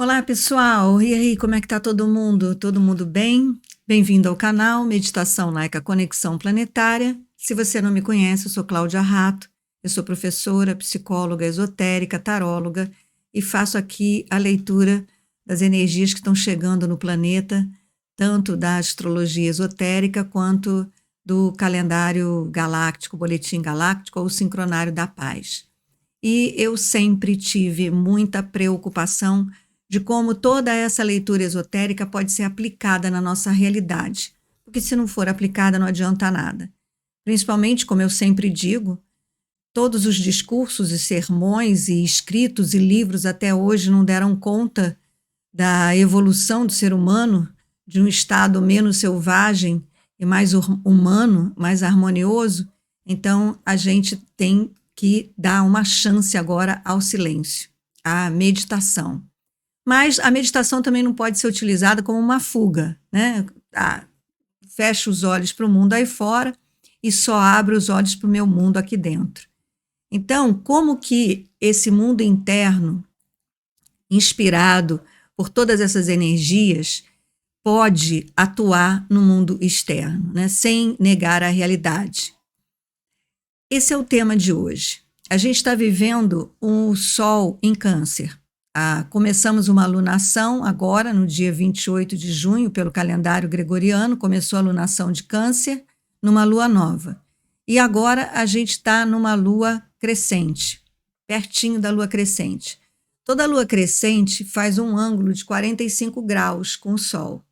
Olá, pessoal! E aí, como é que tá todo mundo? Todo mundo bem? Bem-vindo ao canal Meditação Laica Conexão Planetária. Se você não me conhece, eu sou Cláudia Rato, eu sou professora, psicóloga, esotérica, taróloga e faço aqui a leitura das energias que estão chegando no planeta, tanto da astrologia esotérica quanto do calendário galáctico, boletim galáctico ou sincronário da paz. E eu sempre tive muita preocupação de como toda essa leitura esotérica pode ser aplicada na nossa realidade, porque se não for aplicada não adianta nada. Principalmente, como eu sempre digo, todos os discursos e sermões e escritos e livros até hoje não deram conta da evolução do ser humano, de um estado menos selvagem e mais humano, mais harmonioso. Então, a gente tem que dar uma chance agora ao silêncio, à meditação. Mas a meditação também não pode ser utilizada como uma fuga, né? Fecho os olhos para o mundo aí fora e só abro os olhos para o meu mundo aqui dentro. Então, como que esse mundo interno, inspirado por todas essas energias, pode atuar no mundo externo, né? Sem negar a realidade? Esse é o tema de hoje. A gente está vivendo um Sol em Câncer. Começamos uma lunação agora, no dia 28 de junho, pelo calendário gregoriano, começou a lunação de Câncer, numa lua nova. E agora a gente está numa lua crescente, pertinho da lua crescente. Toda lua crescente faz um ângulo de 45 graus com o Sol.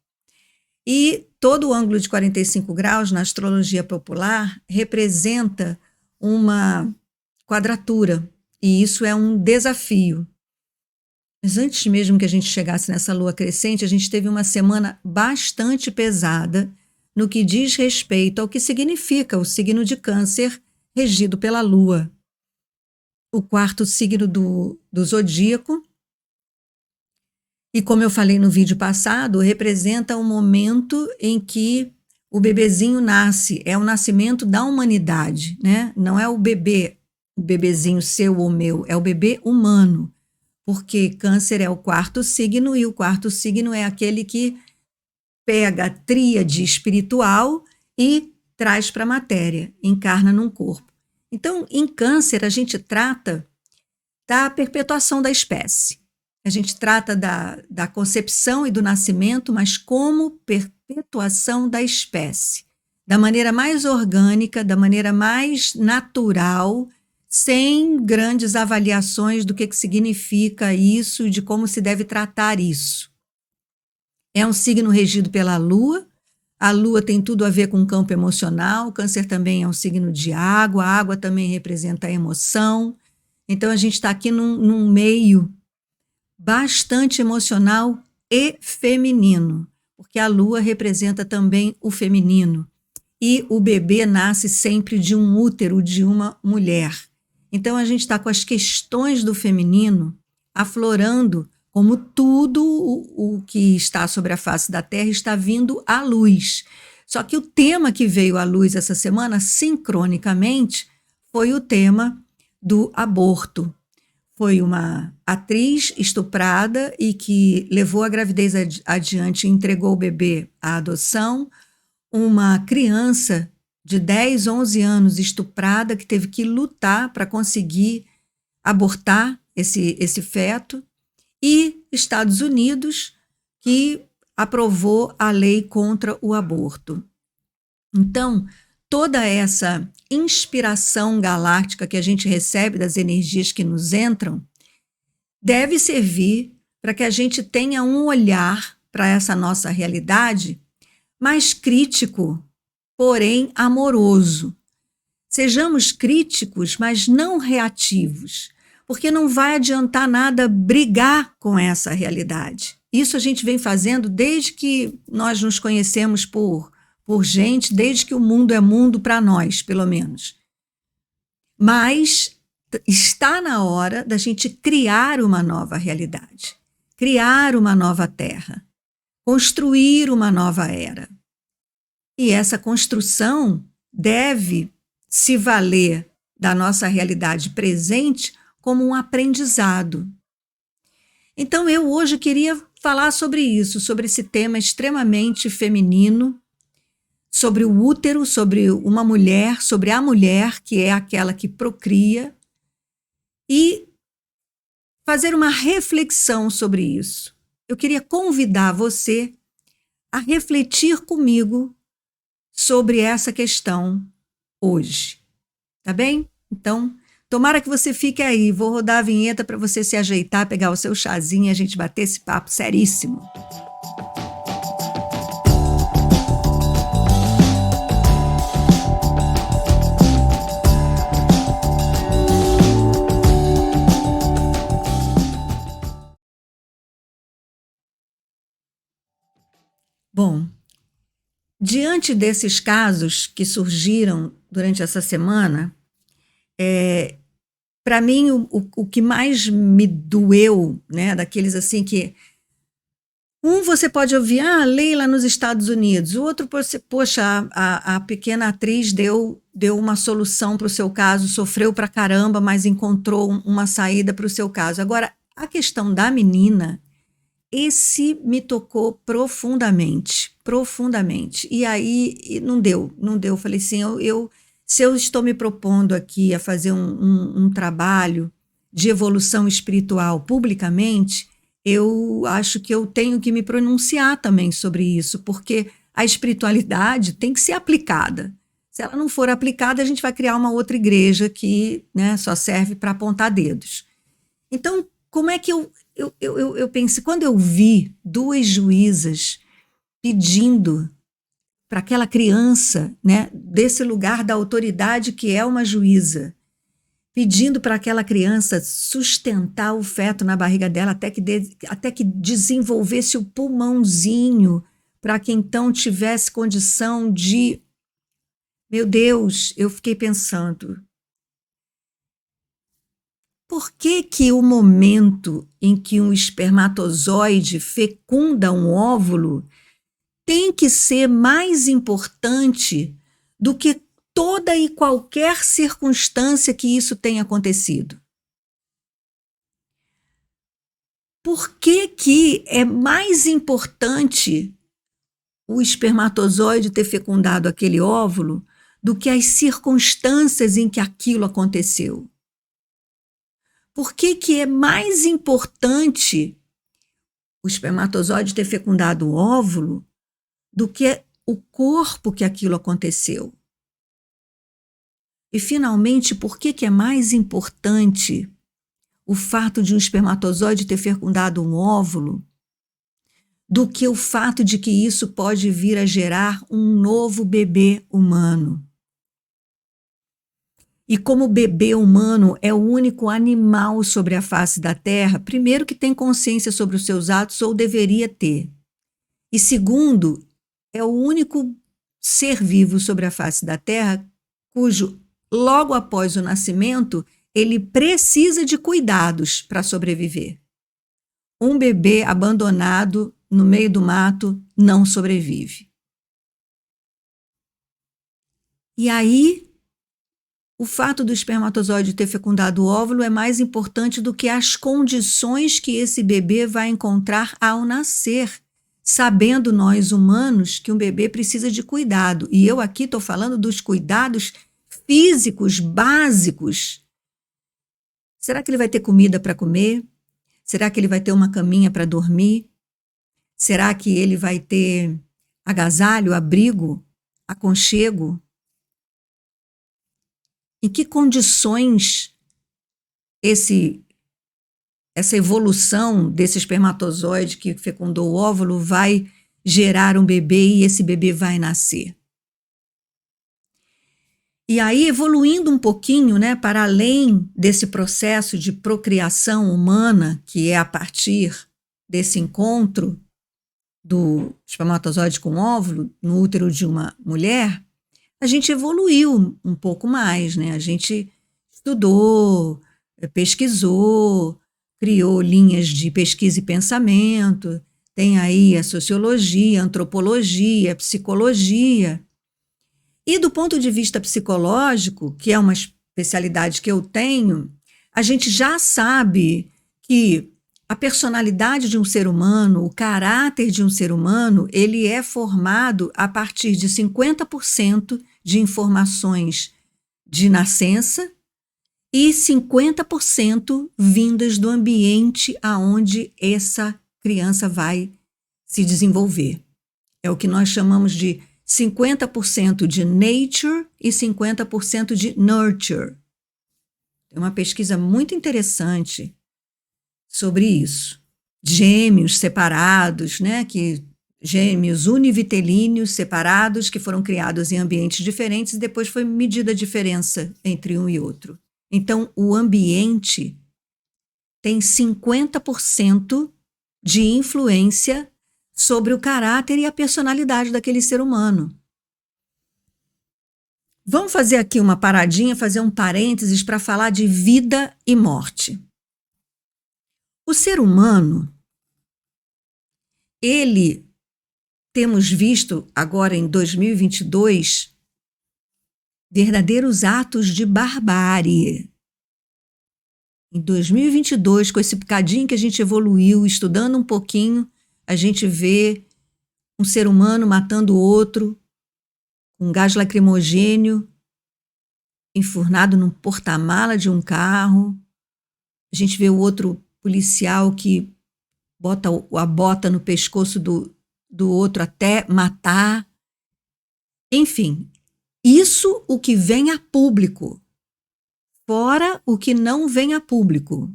E todo o ângulo de 45 graus, na astrologia popular, representa uma quadratura, e isso é um desafio. Mas antes mesmo que a gente chegasse nessa lua crescente, a gente teve uma semana bastante pesada no que diz respeito ao que significa o signo de Câncer regido pela lua. O quarto signo do zodíaco. E como eu falei no vídeo passado, representa um momento em que o bebezinho nasce, é o nascimento da humanidade, né? Não é o bebezinho seu ou meu, é o bebê humano. Porque Câncer é o quarto signo e o quarto signo é aquele que pega a tríade espiritual e traz para a matéria, encarna num corpo. Então, em Câncer, a gente trata da perpetuação da espécie. A gente trata da concepção e do nascimento, mas como perpetuação da espécie. Da maneira mais orgânica, da maneira mais natural, sem grandes avaliações do que significa isso e de como se deve tratar isso. É um signo regido pela Lua. A Lua tem tudo a ver com o campo emocional. O Câncer também é um signo de água. A água também representa a emoção. Então, a gente está aqui num meio bastante emocional e feminino, porque a Lua representa também o feminino. E o bebê nasce sempre de um útero de uma mulher. Então, a gente está com as questões do feminino aflorando, como tudo o que está sobre a face da Terra está vindo à luz. Só que o tema que veio à luz essa semana, sincronicamente, foi o tema do aborto. Foi uma atriz estuprada e que levou a gravidez adiante e entregou o bebê à adoção. Uma criança de 10, 11 anos estuprada que teve que lutar para conseguir abortar esse feto, e Estados Unidos, que aprovou a lei contra o aborto. Então, toda essa inspiração galáctica que a gente recebe das energias que nos entram deve servir para que a gente tenha um olhar para essa nossa realidade mais crítico, porém amoroso. Sejamos críticos, mas não reativos, porque não vai adiantar nada brigar com essa realidade. Isso a gente vem fazendo desde que nós nos conhecemos por gente, desde que o mundo é mundo para nós, pelo menos. Mas está na hora da gente criar uma nova realidade, criar uma nova terra, construir uma nova era. E essa construção deve se valer da nossa realidade presente como um aprendizado. Então, eu hoje queria falar sobre isso, sobre esse tema extremamente feminino, sobre o útero, sobre uma mulher, sobre a mulher, que é aquela que procria, e fazer uma reflexão sobre isso. Eu queria convidar você a refletir comigo sobre essa questão hoje, tá bem? Então, tomara que você fique aí. Vou rodar a vinheta para você se ajeitar, pegar o seu chazinho e a gente bater esse papo seríssimo. Bom, diante desses casos que surgiram durante essa semana, para mim o que mais me doeu, né, daqueles assim que você pode ouvir, lei lá nos Estados Unidos, o outro, poxa, a pequena atriz deu uma solução para o seu caso, sofreu pra caramba, mas encontrou uma saída para o seu caso. Agora, a questão da menina, esse me tocou profundamente, profundamente. E aí não deu. Eu falei assim, se eu estou me propondo aqui a fazer um trabalho de evolução espiritual publicamente, eu acho que eu tenho que me pronunciar também sobre isso, porque a espiritualidade tem que ser aplicada. Se ela não for aplicada, a gente vai criar uma outra igreja que, né, só serve para apontar dedos. Então, como é que eu pensei, quando eu vi duas juízas pedindo para aquela criança, né, desse lugar da autoridade que é uma juíza, pedindo para aquela criança sustentar o feto na barriga dela até que desenvolvesse o pulmãozinho, para que então tivesse condição de... Meu Deus, eu fiquei pensando, por que o momento em que um espermatozoide fecunda um óvulo tem que ser mais importante do que toda e qualquer circunstância que isso tenha acontecido? Por que é mais importante o espermatozoide ter fecundado aquele óvulo do que as circunstâncias em que aquilo aconteceu? Por que é mais importante o espermatozoide ter fecundado o óvulo do que o corpo que aquilo aconteceu? E, finalmente, por que é mais importante o fato de um espermatozoide ter fecundado um óvulo do que o fato de que isso pode vir a gerar um novo bebê humano? E como o bebê humano é o único animal sobre a face da Terra, primeiro, que tem consciência sobre os seus atos, ou deveria ter. E segundo, é o único ser vivo sobre a face da Terra cujo, logo após o nascimento, ele precisa de cuidados para sobreviver. Um bebê abandonado no meio do mato não sobrevive. E aí, o fato do espermatozoide ter fecundado o óvulo é mais importante do que as condições que esse bebê vai encontrar ao nascer, sabendo nós humanos que um bebê precisa de cuidado. E eu aqui estou falando dos cuidados físicos básicos. Será que ele vai ter comida para comer? Será que ele vai ter uma caminha para dormir? Será que ele vai ter agasalho, abrigo, aconchego? Em que condições essa evolução desse espermatozoide que fecundou o óvulo vai gerar um bebê e esse bebê vai nascer? E aí, evoluindo um pouquinho, né, para além desse processo de procriação humana, que é a partir desse encontro do espermatozoide com o óvulo no útero de uma mulher, a gente evoluiu um pouco mais, né? A gente estudou, pesquisou, criou linhas de pesquisa e pensamento, tem aí a sociologia, a antropologia, a psicologia. E do ponto de vista psicológico, que é uma especialidade que eu tenho, a gente já sabe que A personalidade de um ser humano, o caráter de um ser humano, ele é formado a partir de 50% de informações de nascença e 50% vindas do ambiente aonde essa criança vai se desenvolver. É o que nós chamamos de 50% de nature e 50% de nurture. Tem uma pesquisa muito interessante sobre isso. Gêmeos separados, né, gêmeos univitelíneos separados que foram criados em ambientes diferentes e depois foi medida a diferença entre um e outro. Então, o ambiente tem 50% de influência sobre o caráter e a personalidade daquele ser humano. Vamos fazer aqui uma paradinha, fazer um parênteses para falar de vida e morte. O ser humano, temos visto agora em 2022, verdadeiros atos de barbárie. Em 2022, com esse bocadinho que a gente evoluiu, estudando um pouquinho, a gente vê um ser humano matando o outro, com gás lacrimogênio, enfurnado num porta-mala de um carro. A gente vê o outro policial que bota a bota no pescoço do outro até matar. Enfim, isso o que vem a público, fora o que não vem a público.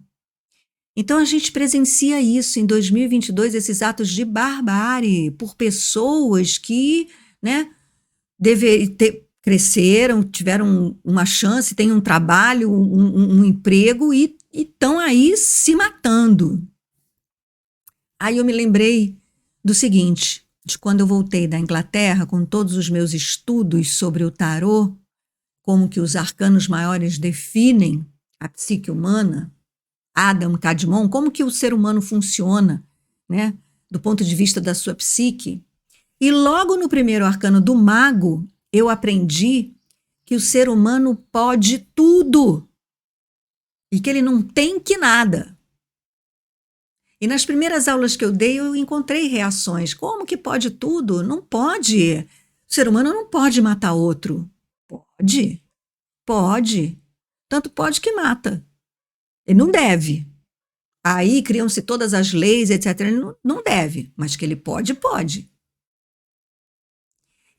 Então a gente presencia isso em 2022, esses atos de barbárie por pessoas que, né, cresceram, tiveram uma chance, têm um trabalho, um emprego e estão aí se matando. Aí eu me lembrei do seguinte, de quando eu voltei da Inglaterra com todos os meus estudos sobre o tarô, como que os arcanos maiores definem a psique humana, Adam Kadmon, como que o ser humano funciona, né, do ponto de vista da sua psique. E logo no primeiro arcano do mago, eu aprendi que o ser humano pode tudo e que ele não tem que nada. E nas primeiras aulas que eu dei, eu encontrei reações. Como que pode tudo? Não pode. O ser humano não pode matar outro. Pode. Pode. Tanto pode que mata. Ele não deve. Aí criam-se todas as leis, etc. Ele não deve. Mas que ele pode, pode.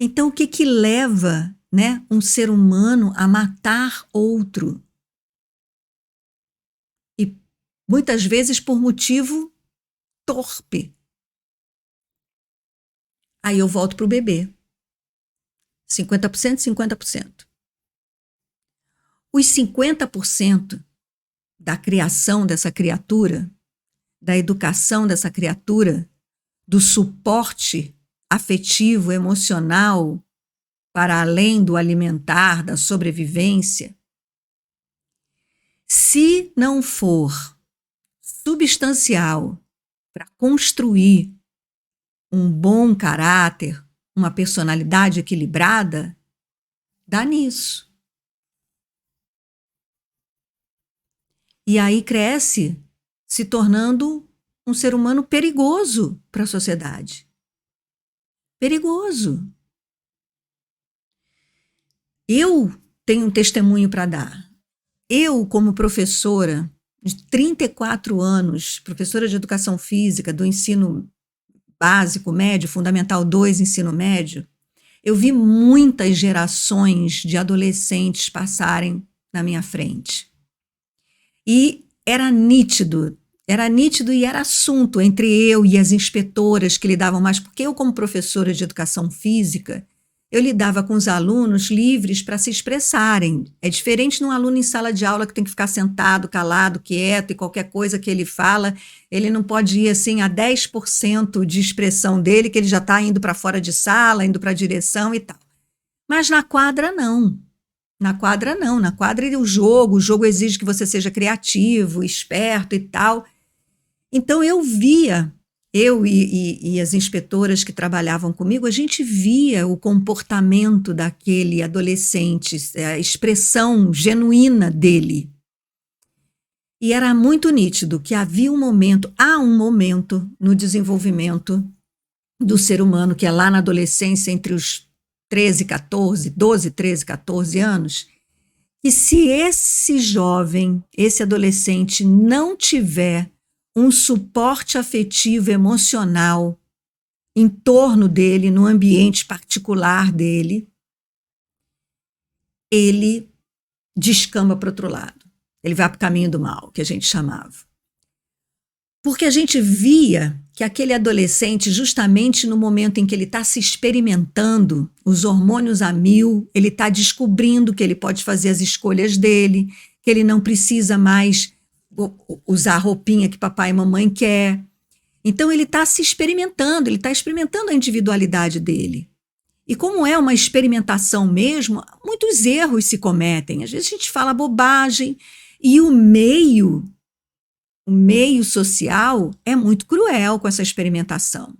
Então, o que leva, né, um ser humano a matar outro? E muitas vezes por motivo torpe. Aí eu volto para o bebê. 50%, 50%. Os 50% da criação dessa criatura, da educação dessa criatura, do suporte afetivo, emocional, para além do alimentar, da sobrevivência, se não for substancial para construir um bom caráter, uma personalidade equilibrada, dá nisso. E aí cresce se tornando um ser humano perigoso para a sociedade. Perigoso. Eu tenho um testemunho para dar. Eu, como professora de 34 anos, professora de educação física do ensino básico, médio, fundamental 2, ensino médio, eu vi muitas gerações de adolescentes passarem na minha frente. E era nítido e era assunto entre eu e as inspetoras que lidavam mais, porque eu, como professora de educação física, eu lidava com os alunos livres para se expressarem. É diferente de um aluno em sala de aula que tem que ficar sentado, calado, quieto, e qualquer coisa que ele fala, ele não pode ir assim a 10% de expressão dele, que ele já está indo para fora de sala, indo para a direção e tal. Mas na quadra, não. Na quadra, não. Na quadra, o jogo exige que você seja criativo, esperto e tal. Então, eu via, eu e as inspetoras que trabalhavam comigo, a gente via o comportamento daquele adolescente, a expressão genuína dele. E era muito nítido que há um momento no desenvolvimento do ser humano, que é lá na adolescência, entre os 12, 13, 14 anos, que se esse jovem, esse adolescente não tiver um suporte afetivo, emocional em torno dele, no ambiente particular dele, ele descamba para o outro lado. Ele vai para o caminho do mal, que a gente chamava. Porque a gente via que aquele adolescente, justamente no momento em que ele está se experimentando, os hormônios a mil, ele está descobrindo que ele pode fazer as escolhas dele, que ele não precisa mais usar a roupinha que papai e mamãe quer. Então ele está se experimentando, ele está experimentando a individualidade dele. E como é uma experimentação mesmo, muitos erros se cometem. Às vezes a gente fala bobagem e o meio social é muito cruel com essa experimentação.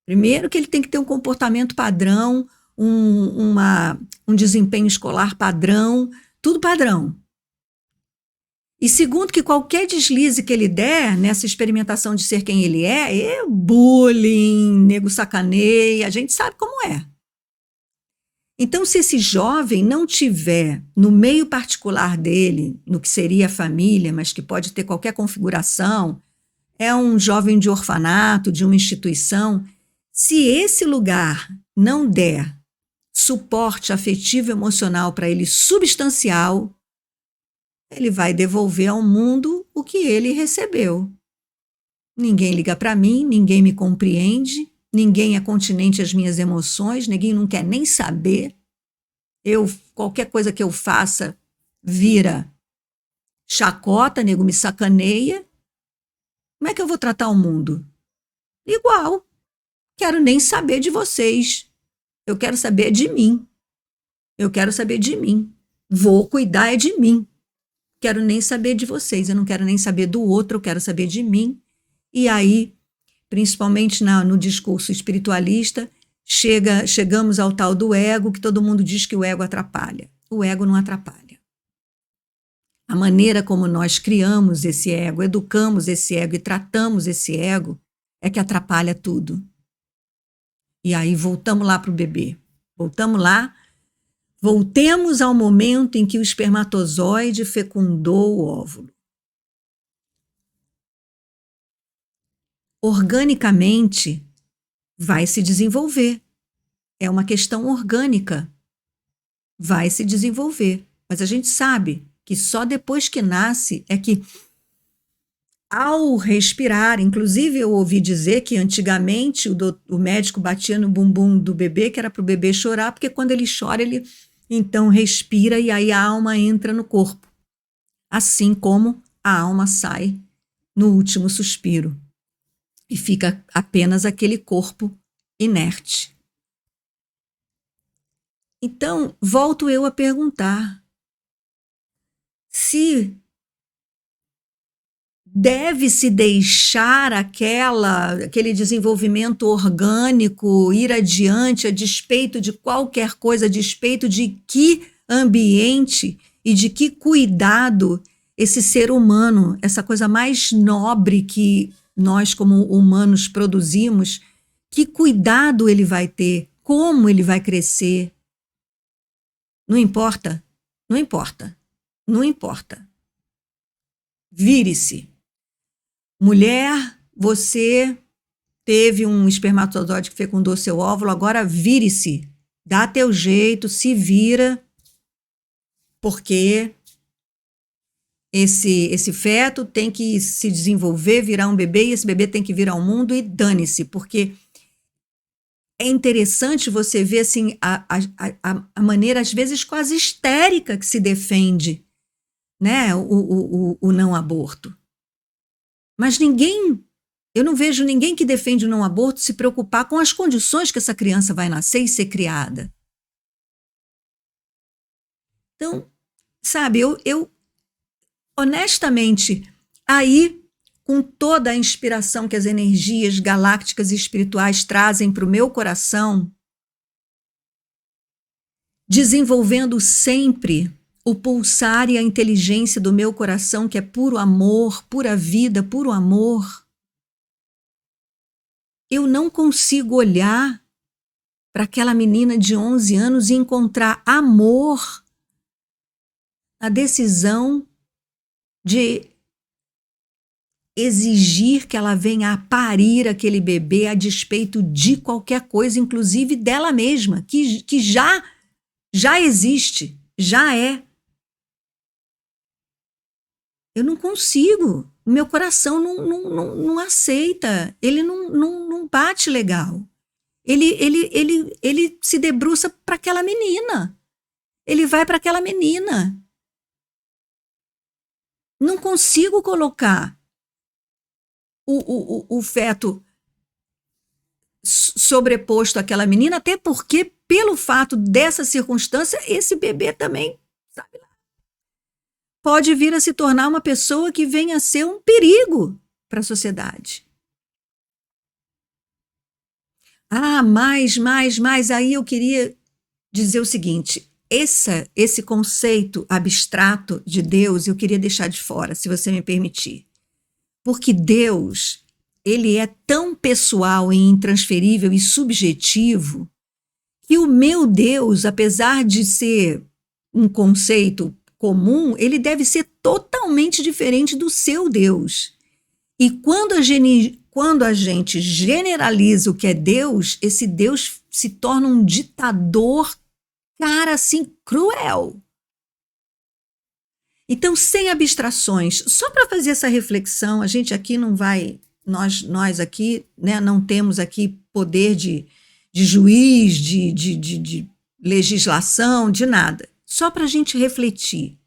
Primeiro que ele tem que ter um comportamento padrão, um desempenho escolar padrão, tudo padrão. E segundo que qualquer deslize que ele der nessa experimentação de ser quem ele é bullying, nego sacaneia, a gente sabe como é. Então, se esse jovem não tiver no meio particular dele, no que seria a família, mas que pode ter qualquer configuração, é um jovem de orfanato, de uma instituição, se esse lugar não der suporte afetivo e emocional para ele substancial, ele vai devolver ao mundo o que ele recebeu. Ninguém liga para mim, ninguém me compreende, ninguém é continente às minhas emoções, ninguém não quer nem saber. Qualquer coisa que eu faça vira chacota, nego me sacaneia. Como é que eu vou tratar o mundo? Igual. Quero nem saber de vocês. Eu quero saber de mim. Eu quero saber de mim. Vou cuidar de mim. Quero nem saber de vocês. Eu não quero nem saber do outro, eu quero saber de mim. E aí, principalmente no discurso espiritualista, chegamos ao tal do ego, que todo mundo diz que o ego atrapalha. O ego não atrapalha. A maneira como nós criamos esse ego, educamos esse ego e tratamos esse ego é que atrapalha tudo. E aí voltamos lá para o bebê. Voltemos ao momento em que o espermatozoide fecundou o óvulo. Organicamente, vai se desenvolver. É uma questão orgânica. Vai se desenvolver. Mas a gente sabe que só depois que nasce é que, ao respirar, inclusive eu ouvi dizer que antigamente o médico batia no bumbum do bebê, que era para o bebê chorar, porque quando ele chora, ele então respira e aí a alma entra no corpo. Assim como a alma sai no último suspiro. E fica apenas aquele corpo inerte. Então, volto eu a perguntar se deve-se deixar aquele desenvolvimento orgânico ir adiante a despeito de qualquer coisa, a despeito de que ambiente e de que cuidado esse ser humano, essa coisa mais nobre que nós como humanos produzimos, que cuidado ele vai ter, como ele vai crescer. Não importa, não importa, não importa. Vire-se. Mulher, você teve um espermatozoide que fecundou seu óvulo, agora vire-se. Dá teu jeito, se vira, porque esse feto tem que se desenvolver, virar um bebê, e esse bebê tem que vir ao mundo e dane-se, porque é interessante você ver assim, a maneira, às vezes, quase histérica que se defende, né, o não aborto. Mas eu não vejo ninguém que defende o não aborto se preocupar com as condições que essa criança vai nascer e ser criada. Então, sabe, eu honestamente, aí, com toda a inspiração que as energias galácticas e espirituais trazem para o meu coração, desenvolvendo sempre o pulsar e a inteligência do meu coração, que é puro amor, pura vida, puro amor, eu não consigo olhar para aquela menina de 11 anos e encontrar amor na decisão de exigir que ela venha a parir aquele bebê a despeito de qualquer coisa, inclusive dela mesma, que já existe, já é. Eu não consigo, o meu coração não aceita, ele não bate legal. Ele se debruça para aquela menina, ele vai para aquela menina. Não consigo colocar o feto sobreposto àquela menina, até porque, pelo fato dessa circunstância, esse bebê também, sabe lá, pode vir a se tornar uma pessoa que venha a ser um perigo para a sociedade. Mas aí eu queria dizer o seguinte, esse conceito abstrato de Deus eu queria deixar de fora, se você me permitir. Porque Deus, ele é tão pessoal e intransferível e subjetivo que o meu Deus, apesar de ser um conceito comum, ele deve ser totalmente diferente do seu Deus. E quando a gente generaliza o que é Deus, esse Deus se torna um ditador, cara, assim, cruel. Então, sem abstrações, só para fazer essa reflexão, a gente aqui não vai, nós aqui, né, não temos aqui poder de juiz, de legislação, de nada. Só para a gente refletir.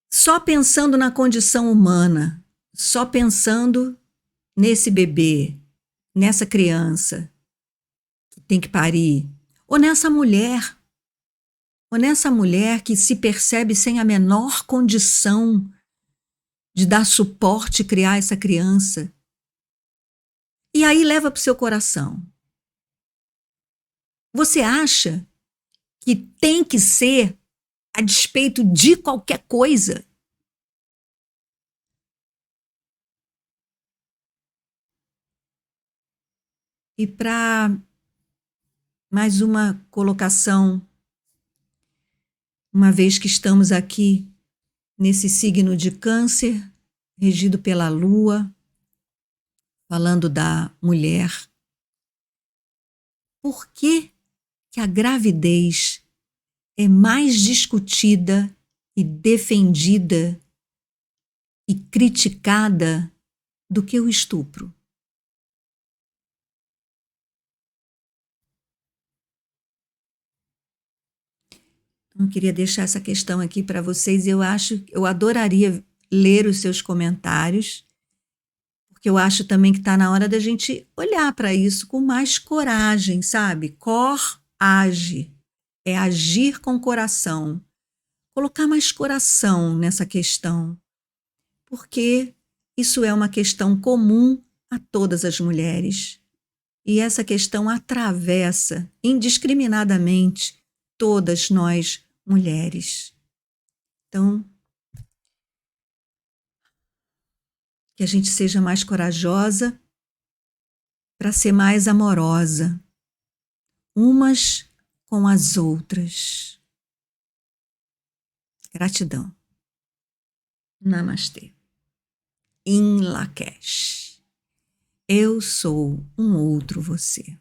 Só pensando na condição humana, só pensando nesse bebê, nessa criança que tem que parir, ou nessa mulher que se percebe sem a menor condição de dar suporte e criar essa criança. E aí leva para o seu coração. Você acha que tem que ser a despeito de qualquer coisa? E para mais uma colocação, uma vez que estamos aqui nesse signo de Câncer, regido pela Lua, falando da mulher, por que a gravidez é mais discutida e defendida e criticada do que o estupro? Eu queria deixar essa questão aqui para vocês. Eu adoraria ler os seus comentários, porque eu acho também que está na hora da gente olhar para isso com mais coragem, sabe? Age, é agir com coração, colocar mais coração nessa questão, porque isso é uma questão comum a todas as mulheres, e essa questão atravessa indiscriminadamente todas nós mulheres. Então, que a gente seja mais corajosa para ser mais amorosa, umas com as outras. Gratidão. Namastê. Em Lakesh. Eu sou um outro você.